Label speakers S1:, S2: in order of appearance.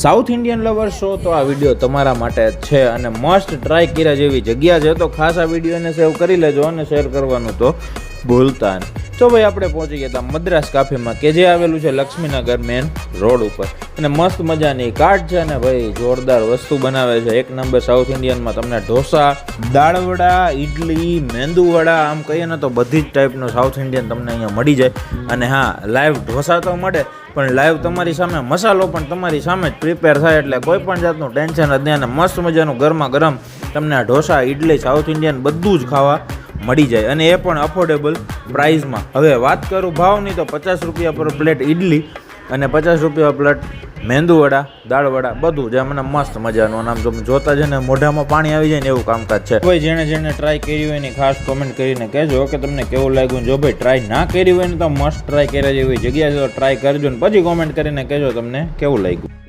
S1: South Indian lovers છો તો આ વિડીયો તમારા માટે છે અને મસ્ટ ટ્રાય કર્યા જેવી જગ્યા છે, તો ખાસ આ વિડીયોને સેવ કરી લેજો અને શેર કરવાનું તો ભૂલતા નહીં. તો ભાઈ આપણે પહોંચી ગયા હતા મદ્રાસ કાફેમાં કે જે આવેલું છે લક્ષ્મીનગર મેન રોડ ઉપર, અને મસ્ત મજાની કાર્ટ છે અને ભાઈ જોરદાર વસ્તુ બનાવે છે. એક નંબર સાઉથ ઇન્ડિયનમાં તમને ઢોસા, દાળવડા, ઇડલી, મેંદુવડા, આમ કહીએ ને તો બધી જ ટાઈપનું સાઉથ ઇન્ડિયન તમને અહીંયા મળી જાય. અને હા, લાઈવ ઢોસા તો મળે, પણ લાઈવ તમારી સામે મસાલો પણ તમારી સામે જ પ્રિપેર થાય, એટલે કોઈ પણ જાતનું ટેન્શન જ નહીં. અને મસ્ત મજાનું ગરમા ગરમ તમને આ ઢોસા, ઇડલી, સાઉથ ઇન્ડિયન બધું જ ખાવા મળી જાય, અને એ પણ અફોર્ડેબલ પ્રાઇસમાં. હવે વાત કરું ભાવની તો 50 રૂપિયા પર પ્લેટ ઇડલી અને 50 રૂપિયા પ્લેટ મેંદુવડા, દાળવડા, બધું જે મને મસ્ત મજાનું. આમ તમે જોતા છે ને મોઢામાં પાણી આવી જાય ને એવું કામકાજ છે. ભાઈ જેણે ટ્રાય કર્યું હોય એની ખાસ કોમેન્ટ કરીને કહેજો કે તમને કેવું લાગ્યું. જો ભાઈ ટ્રાય ના કરી હોય ને તો મસ્ટ ટ્રાય કર્યા જેવી જગ્યા છે, તો ટ્રાય કરજો ને પછી કોમેન્ટ કરીને કહેજો તમને કેવું લાગ્યું.